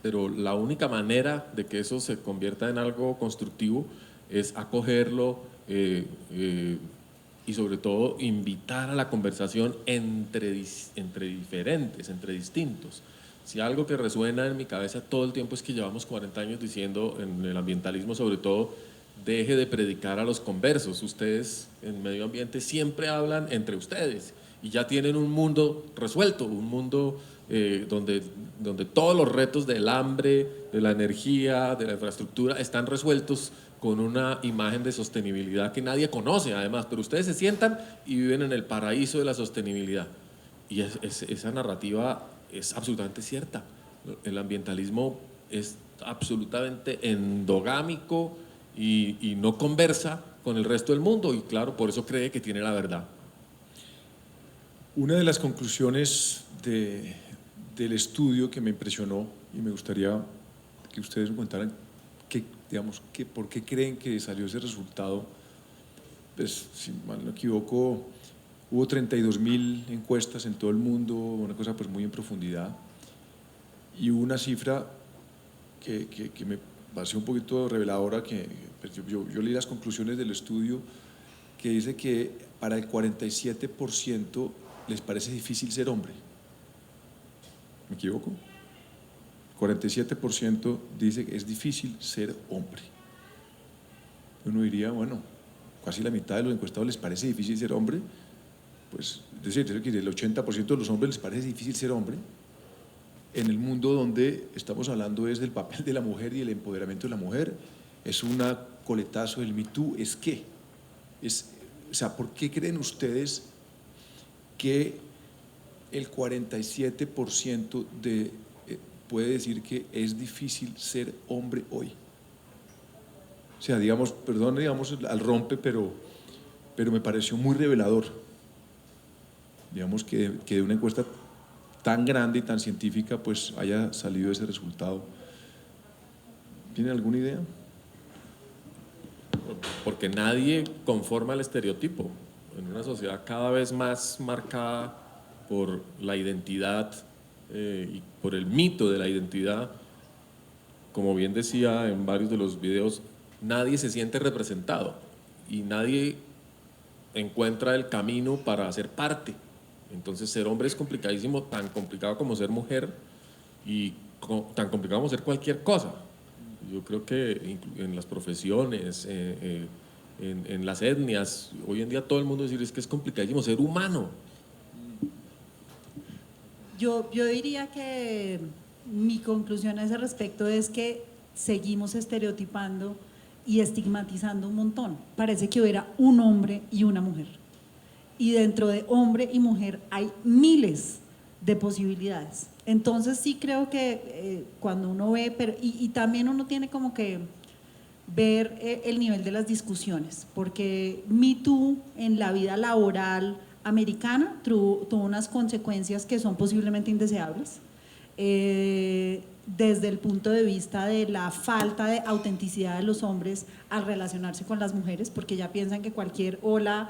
pero la única manera de que eso se convierta en algo constructivo es acogerlo y sobre todo invitar a la conversación entre diferentes, entre distintos. Si algo que resuena en mi cabeza todo el tiempo es que llevamos 40 años diciendo, en el ambientalismo sobre todo, deje de predicar a los conversos. Ustedes en medio ambiente siempre hablan entre ustedes y ya tienen un mundo resuelto, un mundo donde todos los retos del hambre, de la energía, de la infraestructura están resueltos con una imagen de sostenibilidad que nadie conoce además, pero ustedes se sientan y viven en el paraíso de la sostenibilidad. Y esa narrativa es absolutamente cierta. El ambientalismo es absolutamente endogámico y no conversa con el resto del mundo, y claro, por eso cree que tiene la verdad. Una de las conclusiones del estudio que me impresionó, y me gustaría que ustedes me contaran por qué creen que salió ese resultado. Pues, si mal no equivoco, hubo 32.000 encuestas en todo el mundo, una cosa pues muy en profundidad, y hubo una cifra que me pareció un poquito reveladora, que pues yo leí las conclusiones del estudio, que dice que para el 47% les parece difícil ser hombre. ¿Me equivoco? 47% dice que es difícil ser hombre. Uno diría, bueno, casi la mitad de los encuestados les parece difícil ser hombre. Pues, es decir, que el 80% de los hombres les parece difícil ser hombre, en el mundo donde estamos hablando es del papel de la mujer y el empoderamiento de la mujer. Es un coletazo del Me Too. O sea, ¿por qué creen ustedes que el 47% puede decir que es difícil ser hombre hoy? O sea, digamos, perdón, digamos al rompe, pero me pareció muy revelador. digamos que de una encuesta tan grande y tan científica pues haya salido ese resultado. ¿Tienen alguna idea? Porque nadie conforma el estereotipo. En una sociedad cada vez más marcada por la identidad y por el mito de la identidad, como bien decía en varios de los videos, nadie se siente representado y nadie encuentra el camino para ser parte. Entonces ser hombre es complicadísimo, tan complicado como ser mujer y tan complicado como ser cualquier cosa. Yo creo que en las profesiones, en las etnias, hoy en día todo el mundo dice es que es complicadísimo ser humano. Yo diría que mi conclusión a ese respecto es que seguimos estereotipando y estigmatizando un montón. Parece que hubiera un hombre y una mujer. Y dentro de hombre y mujer hay miles de posibilidades. Entonces sí creo que cuando uno ve, y también uno tiene como que ver el nivel de las discusiones, porque Me Too en la vida laboral americana tuvo unas consecuencias que son posiblemente indeseables, desde el punto de vista de la falta de autenticidad de los hombres al relacionarse con las mujeres, porque ya piensan que cualquier hola,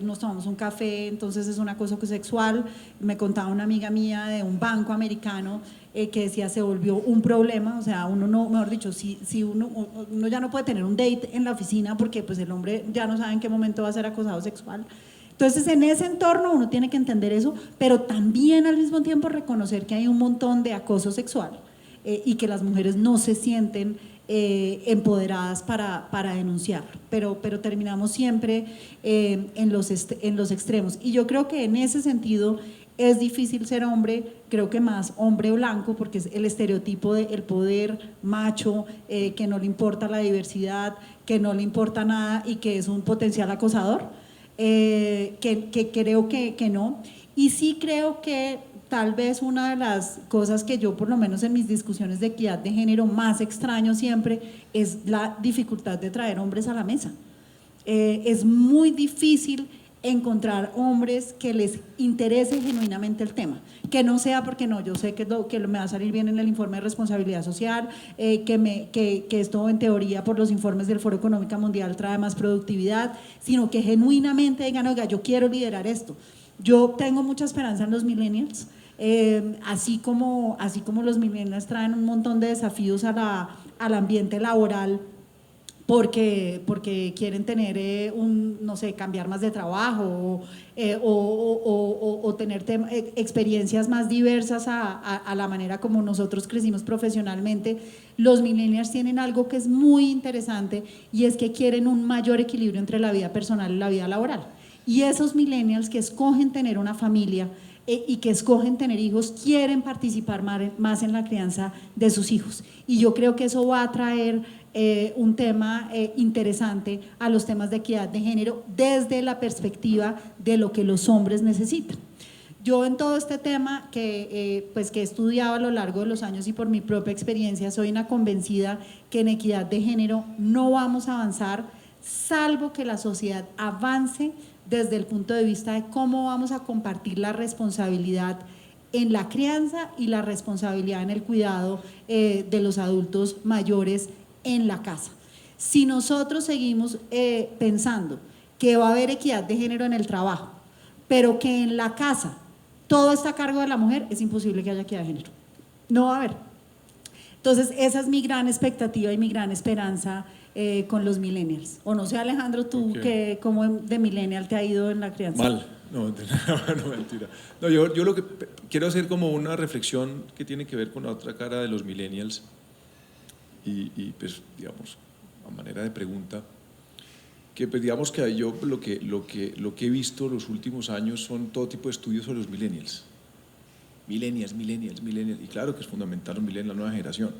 nos tomamos un café, entonces es un acoso sexual. Me contaba una amiga mía de un banco americano que decía se volvió un problema, o sea, uno no, mejor dicho, si uno ya no puede tener un date en la oficina porque pues el hombre ya no sabe en qué momento va a ser acosado sexual. Entonces, en ese entorno uno tiene que entender eso, pero también al mismo tiempo reconocer que hay un montón de acoso sexual y que las mujeres no se sienten empoderadas para denunciarlo, pero terminamos siempre en los extremos. Y yo creo que en ese sentido es difícil ser hombre, creo que más hombre blanco, porque es el estereotipo del poder macho, que no le importa la diversidad, que no le importa nada y que es un potencial acosador. Que creo que no, y sí creo que tal vez una de las cosas que yo por lo menos en mis discusiones de equidad de género más extraño siempre es la dificultad de traer hombres a la mesa. Es muy difícil encontrar hombres que les interese genuinamente el tema, que no sea porque no, yo sé que me va a salir bien en el informe de responsabilidad social, que esto en teoría por los informes del Foro Económico Mundial trae más productividad, sino que genuinamente digan, oiga, yo quiero liderar esto. Yo tengo mucha esperanza en los millennials, así como los millennials traen un montón de desafíos al ambiente laboral, porque quieren tener no sé, cambiar más de trabajo o tener experiencias más diversas a la manera como nosotros crecimos profesionalmente. Los millennials tienen algo que es muy interesante y es que quieren un mayor equilibrio entre la vida personal y la vida laboral. Y esos millennials que escogen tener una familia y que escogen tener hijos, quieren participar más en la crianza de sus hijos. Y yo creo que eso va a traer un tema interesante a los temas de equidad de género desde la perspectiva de lo que los hombres necesitan. Yo en todo este tema que he estudiado a lo largo de los años y por mi propia experiencia, soy una convencida que en equidad de género no vamos a avanzar salvo que la sociedad avance desde el punto de vista de cómo vamos a compartir la responsabilidad en la crianza y la responsabilidad en el cuidado de los adultos mayores en la casa. Si nosotros seguimos pensando que va a haber equidad de género en el trabajo, pero que en la casa todo está a cargo de la mujer, es imposible que haya equidad de género. No va a haber. Entonces, esa es mi gran expectativa y mi gran esperanza con los millennials. O no sé, Alejandro, tú, okay, ¿cómo de millennial te ha ido en la crianza? Mal, no mentira. No, yo lo que quiero hacer como una reflexión que tiene que ver con la otra cara de los millennials y pues, digamos, a manera de pregunta, que pues, digamos que yo lo que he visto los últimos años son todo tipo de estudios sobre los millennials. Millennials, y claro que es fundamental los millennials, la nueva generación.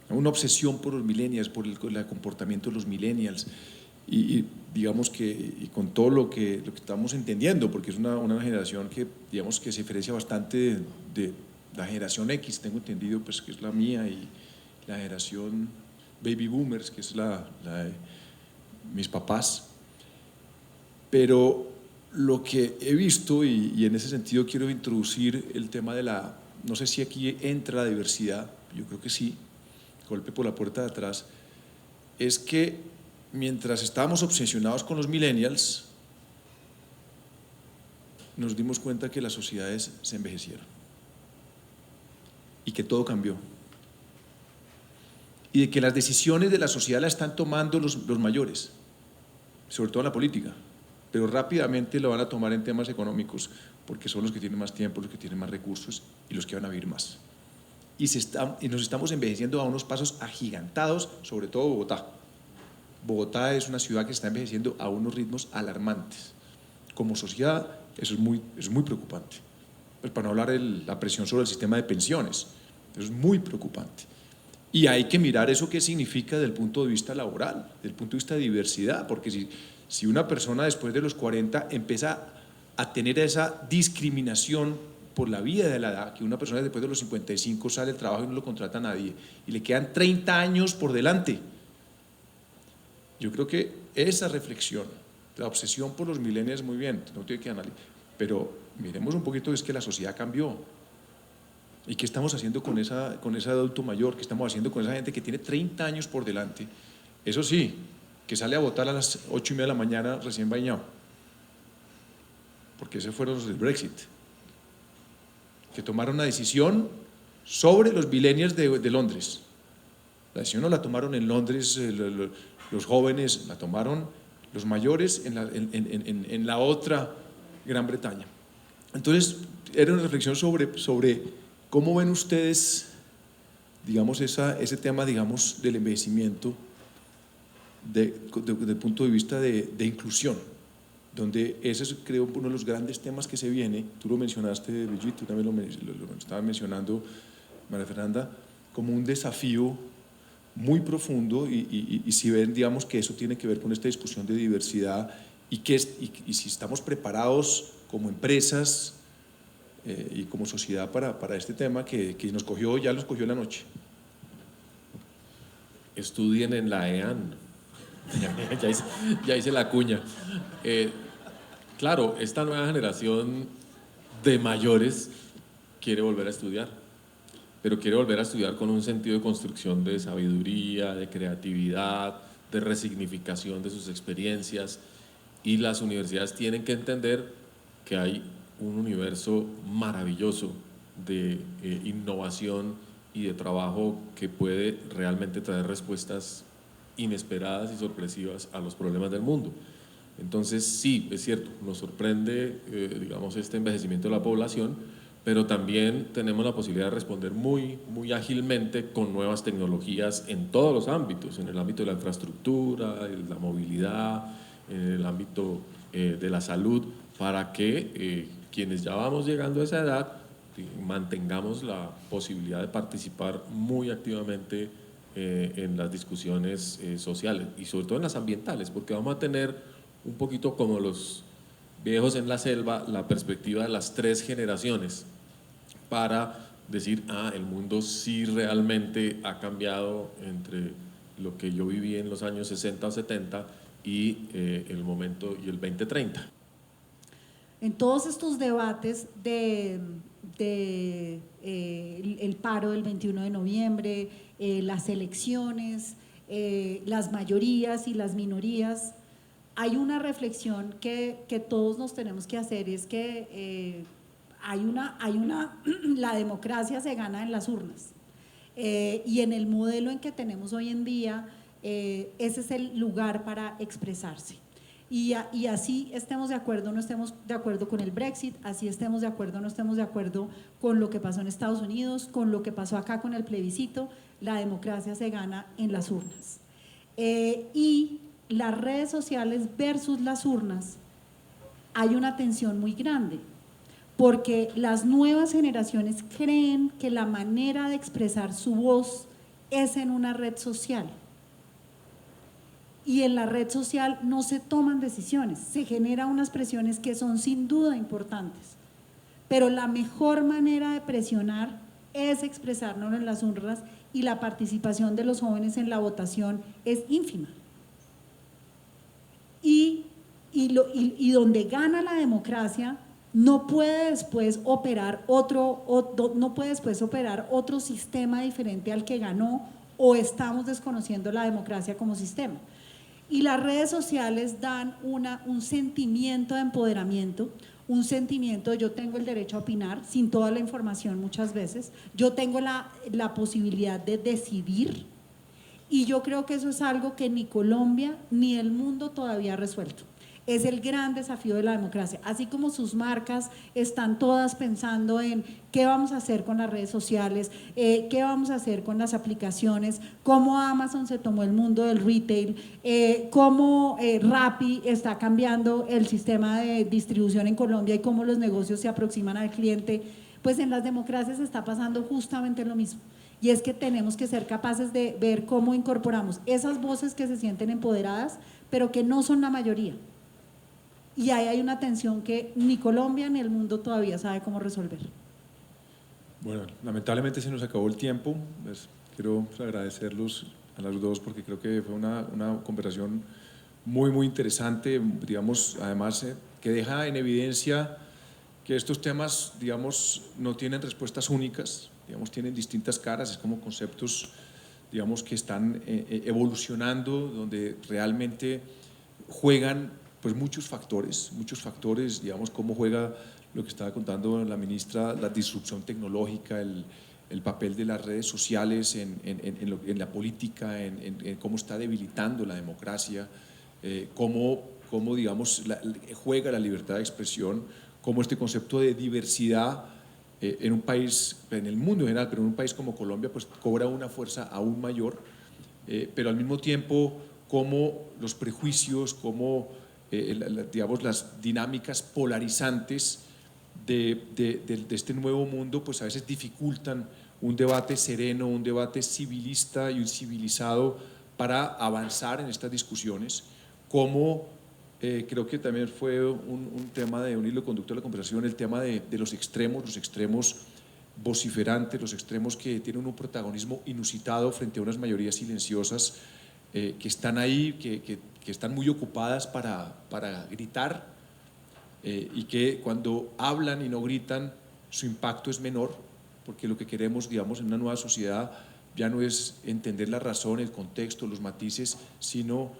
Una obsesión por los millennials, por el comportamiento de los millennials y digamos que y con todo lo que estamos entendiendo, porque es una generación que digamos que se diferencia bastante de la generación X, tengo entendido pues que es la mía, y la generación baby boomers, que es la de mis papás. Pero lo que he visto, y en ese sentido quiero introducir el tema de la, no sé si aquí entra la diversidad, yo creo que sí, golpe por la puerta de atrás, es que mientras estábamos obsesionados con los millennials, nos dimos cuenta que las sociedades se envejecieron y que todo cambió. Y de que las decisiones de la sociedad las están tomando los mayores, sobre todo en la política, pero rápidamente lo van a tomar en temas económicos, porque son los que tienen más tiempo, los que tienen más recursos y los que van a vivir más. Y nos estamos envejeciendo a unos pasos agigantados, sobre todo Bogotá. Bogotá es una ciudad que está envejeciendo a unos ritmos alarmantes. Como sociedad, eso es muy preocupante. Pues para no hablar de la presión sobre el sistema de pensiones, eso es muy preocupante. Y hay que mirar eso qué significa desde el punto de vista laboral, desde el punto de vista de diversidad, porque si una persona después de los 40 empieza a tener esa discriminación por la vida de la edad, que una persona después de los 55 sale del trabajo y no lo contrata a nadie, y le quedan 30 años por delante. Yo creo que esa reflexión, la obsesión por los millennials, muy bien, no tiene que analizar, pero miremos un poquito, es que la sociedad cambió. ¿Y qué estamos haciendo con ese adulto mayor? ¿Qué estamos haciendo con esa gente que tiene 30 años por delante? Eso sí, que sale a votar a las 8:30 de la mañana recién bañado, porque esos fueron los del Brexit, que tomaron una decisión sobre los millennials de Londres. La decisión no la tomaron en Londres los jóvenes, la tomaron los mayores en la otra Gran Bretaña. Entonces, era una reflexión sobre cómo ven ustedes, digamos, ese tema, digamos, del envejecimiento desde el punto de vista de inclusión, donde ese es, creo, uno de los grandes temas que se viene. Tú lo mencionaste, Brigitte, tú también lo estaba mencionando, María Fernanda, como un desafío muy profundo, y si ven, digamos, que eso tiene que ver con esta discusión de diversidad, y si estamos preparados como empresas y como sociedad para este tema que ya nos cogió la noche. Estudien en la EAN. Ya hice la cuña. Claro, esta nueva generación de mayores quiere volver a estudiar, pero quiere volver a estudiar con un sentido de construcción de sabiduría, de creatividad, de resignificación de sus experiencias, y las universidades tienen que entender que hay un universo maravilloso de innovación y de trabajo que puede realmente traer respuestas inesperadas y sorpresivas a los problemas del mundo. Entonces sí, es cierto, nos sorprende digamos este envejecimiento de la población, pero también tenemos la posibilidad de responder muy ágilmente con nuevas tecnologías en todos los ámbitos, en el ámbito de la infraestructura, en la movilidad, en el ámbito de la salud, para que quienes ya vamos llegando a esa edad mantengamos la posibilidad de participar muy activamente en las discusiones sociales y sobre todo en las ambientales, porque vamos a tener un poquito como los viejos en la selva, la perspectiva de las 3 generaciones para decir, el mundo sí realmente ha cambiado entre lo que yo viví en los años 60 o 70 y el momento y el 2030. En todos estos debates el paro del 21 de noviembre, las elecciones, las mayorías y las minorías, hay una reflexión que todos nos tenemos que hacer, es que la democracia se gana en las urnas, y en el modelo en que tenemos hoy en día, ese es el lugar para expresarse. Y así estemos de acuerdo o no estemos de acuerdo con el Brexit, así estemos de acuerdo o no estemos de acuerdo con lo que pasó en Estados Unidos, con lo que pasó acá con el plebiscito, la democracia se gana en las urnas. Y las redes sociales versus las urnas, hay una tensión muy grande, porque las nuevas generaciones creen que la manera de expresar su voz es en una red social. Y en la red social no se toman decisiones, se generan unas presiones que son sin duda importantes, pero la mejor manera de presionar es expresarnos en las urnas, y la participación de los jóvenes en la votación es ínfima. y donde gana la democracia, no puede después operar otro sistema diferente al que ganó, o estamos desconociendo la democracia como sistema. Y las redes sociales dan un sentimiento de empoderamiento, un sentimiento de yo tengo el derecho a opinar sin toda la información muchas veces, yo tengo la posibilidad de decidir, y yo creo que eso es algo que ni Colombia ni el mundo todavía ha resuelto. Es el gran desafío de la democracia. Así como sus marcas están todas pensando en qué vamos a hacer con las redes sociales, qué vamos a hacer con las aplicaciones, cómo Amazon se tomó el mundo del retail, cómo Rappi está cambiando el sistema de distribución en Colombia y cómo los negocios se aproximan al cliente, pues en las democracias está pasando justamente lo mismo. Y es que tenemos que ser capaces de ver cómo incorporamos esas voces que se sienten empoderadas, pero que no son la mayoría. Y ahí hay una tensión que ni Colombia ni el mundo todavía sabe cómo resolver. Bueno, lamentablemente se nos acabó el tiempo. Pues, quiero agradecerlos a las dos porque creo que fue una conversación muy interesante, digamos, además que deja en evidencia que estos temas, digamos, no tienen respuestas únicas, digamos, tienen distintas caras, es como conceptos, digamos, que están evolucionando, donde realmente juegan pues muchos factores, digamos, cómo juega lo que estaba contando la ministra, la disrupción tecnológica, el papel de las redes sociales en la política, en cómo está debilitando la democracia, cómo digamos, juega la libertad de expresión, cómo este concepto de diversidad en un país, en el mundo en general, pero en un país como Colombia, pues cobra una fuerza aún mayor, pero al mismo tiempo cómo los prejuicios, cómo digamos, las dinámicas polarizantes de este nuevo mundo, pues a veces dificultan un debate sereno, un debate civilista y un civilizado para avanzar en estas discusiones, como creo que también fue un tema de un hilo conductor de la conversación, el tema de los extremos vociferantes, los extremos que tienen un protagonismo inusitado frente a unas mayorías silenciosas que están ahí, que están muy ocupadas para gritar y que cuando hablan y no gritan su impacto es menor, porque lo que queremos, digamos, en una nueva sociedad ya no es entender la razón, el contexto, los matices, sino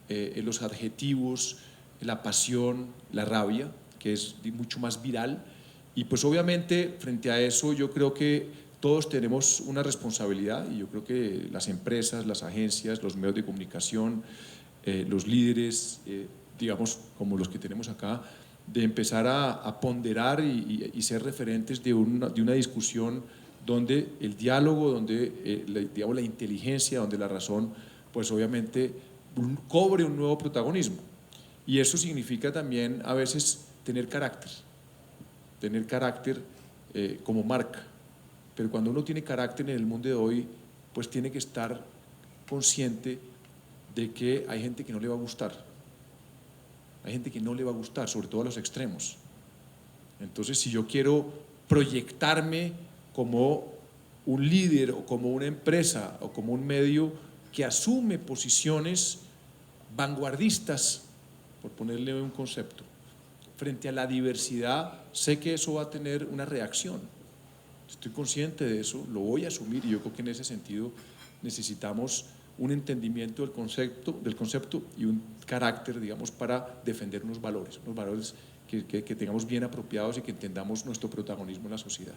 los adjetivos, la pasión, la rabia, que es mucho más viral. Y pues obviamente frente a eso yo creo que todos tenemos una responsabilidad, y yo creo que las empresas, las agencias, los medios de comunicación, los líderes, digamos, como los que tenemos acá, de empezar a ponderar y ser referentes de una discusión donde el diálogo, donde digamos, la inteligencia, donde la razón, pues obviamente cobre un nuevo protagonismo. Y eso significa también a veces tener carácter como marca. Pero cuando uno tiene carácter en el mundo de hoy, pues tiene que estar consciente de que hay gente que no le va a gustar. Hay gente que no le va a gustar, sobre todo a los extremos. Entonces, si yo quiero proyectarme como un líder o como una empresa o como un medio que asume posiciones vanguardistas, por ponerle un concepto, frente a la diversidad, sé que eso va a tener una reacción. Estoy consciente de eso, lo voy a asumir, y yo creo que en ese sentido necesitamos un entendimiento del concepto y un carácter, digamos, para defender unos valores que tengamos bien apropiados y que entendamos nuestro protagonismo en la sociedad.